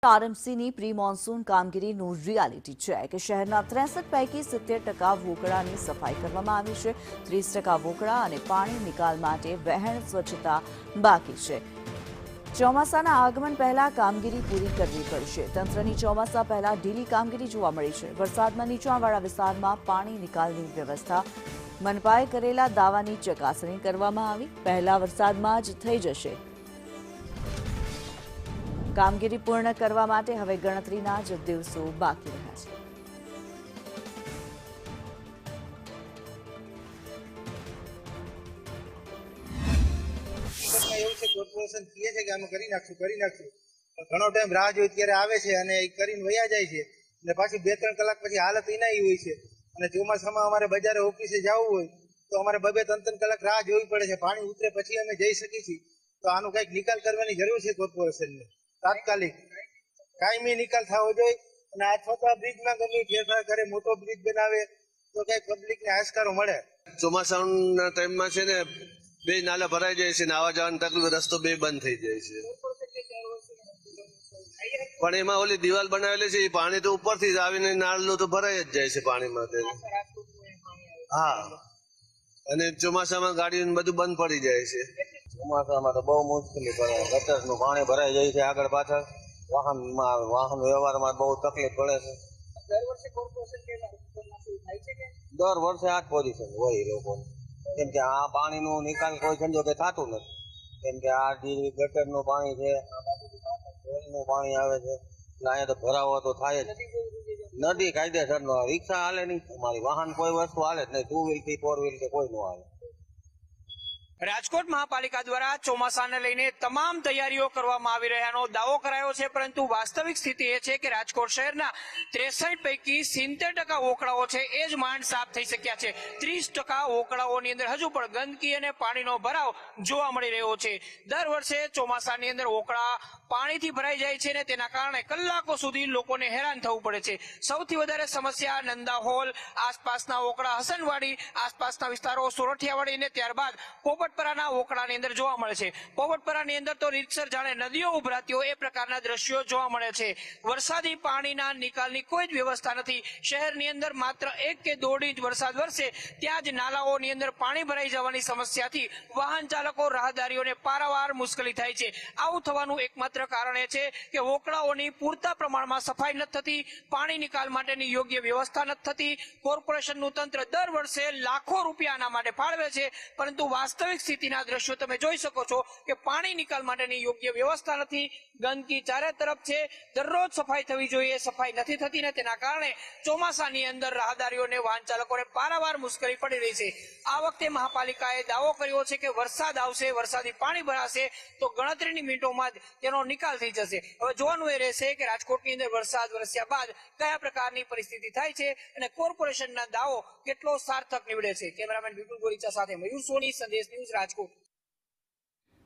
આરએમસીની pre monsoon કામગીરીનું reality check શહેરના 63 પૈકી 70% વોકળાની સફાઈ કરવામાં આવી છે। 30% વોકળા અને પાણી નિકાલ માટે વહેણ સ્વચ્છતા બાકી છે। ચોમાસાના આગમન પહેલા કામગીરી પૂરી કરવી પડશે। તંત્રની ચોમાસા પહેલા ઢીલી કામગીરી જોવા મળી છે। વરસાદમાં નીચાણવાળા વિસ્તારમાં પાણી નિકાલની વ્યવસ્થા મનપાએ કરેલા દાવાની ચકાસણી કરવામાં આવી। પહેલા વરસાદમાં જ થઈ જશે। કામગીરી પૂર્ણ કરવા માટે હવે ગણતરીના જ દિવસો બાકી રહ્યા છે। એવું છે કોર્પોરેશન કહે છે કે અમે કરી નાખશું ઘણો ટાઈમ રાહ જોઈ ત્યારે આવે છે અને એ કરીને વયા જાય છે અને પાછી 2-3 કલાક પછી હાલત એનાઈ હોય છે અને ચોમાસામાં અમારે બજારે ઓફિસે જવું હોય તો અમારે 2-3 કલાક રાહ જોવી પડે છે। પાણી ઉતરે પછી અમે જઈ શકીએ છીએ। તો આનો કંઈક નિકાલ કરવાની જરૂર છે કોર્પોરેશનને। તાત્કાલિક કાયમી નિકાલ થવો જોઈએ અને આ છોટા બ્રિજમાં ગમે ફેરફાર કરે, મોટો બ્રિજ બનાવે તો કઈ પબ્લિકને આસ્કારો મળે। ચોમાસાના ટાઈમમાં છે ને બે નાલા ભરાઈ જાય છે ને આવવા જવાની તકલીફ, રસ્તો બે બંધ થઈ જાય છે। પણ એમાં ઓલી દિવાલ બનાવેલી છે એ પાણી તો ઉપરથી જ આવીને નાળું તો ભરાઈ જ જાય છે પાણીમાં। હા, અને ચોમાસામાં ગાડીઓ બધું બંધ પડી જાય છે। ચોમાસામાં તો બહુ મુશ્કેલી પડે। ગટરનું પાણી ભરાઈ જાય છે આગળ પાછળ, વાહન વ્યવહારમાં બહુ તકલીફ પડે છે। દર વર્ષે આ જ પોઝિશન હોય એ લોકોને, કેમ કે આ પાણીનો નિકાલ કોઈ સંજોગે થતું નથી। કેમ કે આ જે ગટરનું પાણી છે, નું પાણી આવે છે એટલે અહીંયા તો ભરાવો તો થાય જ। નદી કાયદેસરનો, રિક્ષા હાલે નહીં, અમારી વાહન કોઈ વસ્તુ હાલે જ નહીં, 2 વ્હીલ થી 4 વ્હીલ કે કોઈ નો હાલે। રાજકોટ મહાપાલિકા દ્વારા ચોમાસાને લઈને તમામ તૈયારીઓ કરવામાં આવી રહ્યાનો દાવો કરાયો છે, પરંતુ વાસ્તવિક સ્થિતિ એ છે કે રાજકોટ શહેરના 63 પૈકી 70% વોકળાઓ છે એ જ માંડ સાફ થઈ શક્યા છે। 30% વોકળાઓની અંદર હજુ પણ ગંદકી અને પાણીનો ભરાવ જોવા મળી રહ્યો છે। દર વર્ષે ચોમાસાની અંદર વોકળા પાણીથી ભરાઈ જાય છે ને તેના કારણે કલાકો સુધી લોકોને હેરાન થવું પડે છે। સૌથી વધારે સમસ્યા નંદા હોલ, આસપાસના વોકળા, હસનવાડી, આસપાસના વિસ્તારો, સોરઠિયાવાડી અને ત્યારબાદ પોપટપરાના વોકળાની અંદર જોવા મળે છે। પોપટપરાની અંદર તો રીતસર જાણે નદીઓ ઉભરાતી હોય એ પ્રકારના દ્રશ્યો જોવા મળે છે। વરસાદી પાણીના નિકાલની કોઈ જ વ્યવસ્થા નથી। શહેરની અંદર માત્ર 1 કે 1.5 ઇંચ વરસાદ વરસે ત્યાં જ નાલાઓની અંદર પાણી ભરાઈ જવાની સમસ્યાથી વાહન ચાલકો, રાહદારીઓને પારાવાર મુશ્કેલી થાય છે। આવું થવાનું એકમાત્ર કારણ એ છે કે વોકળાઓની પૂરતા પ્રમાણમાં સફાઈ નથી થતી, પાણી નિકાલ માટેની યોગ્ય વ્યવસ્થા નથી થતી। કોર્પોરેશનનું તંત્ર દર વર્ષે લાખો રૂપિયા આના માટે ફાળવે છે, પરંતુ વાસ્તવિક સ્થિતિના દ્રશ્યો તમે જોઈ શકો છો કે પાણી નિકાલ માટેની યોગ્ય વ્યવસ્થા નથી। ગંદકી ચારે તરફ છે, દરરોજ સફાઈ થવી જોઈએ, સફાઈ નથી થતી ને તેના કારણે ચોમાસાની અંદર રાહદારીઓને, વાહન ચાલકોને પારાવાર મુશ્કેલી પડી રહી છે। આ વખતે મહાપાલિકાએ દાવો કર્યો છે કે વરસાદ આવશે, વરસાદી પાણી ભરાશે તો ગણતરીની મિનિટોમાં જ તેનો નિકાલ થઈ જશે। હવે જોવાનું એ રહેશે કે રાજકોટની અંદર વરસાદ વરસ્યા બાદ કયા પ્રકારની પરિસ્થિતિ થાય છે અને કોર્પોરેશનના દાવો કેટલો સાર્થક નીવડે છે। કેમેરામેન વિપુલ ગોરીચા સાથે મયુર સોની, સંદેશ ન્યૂઝ, રાજકોટ।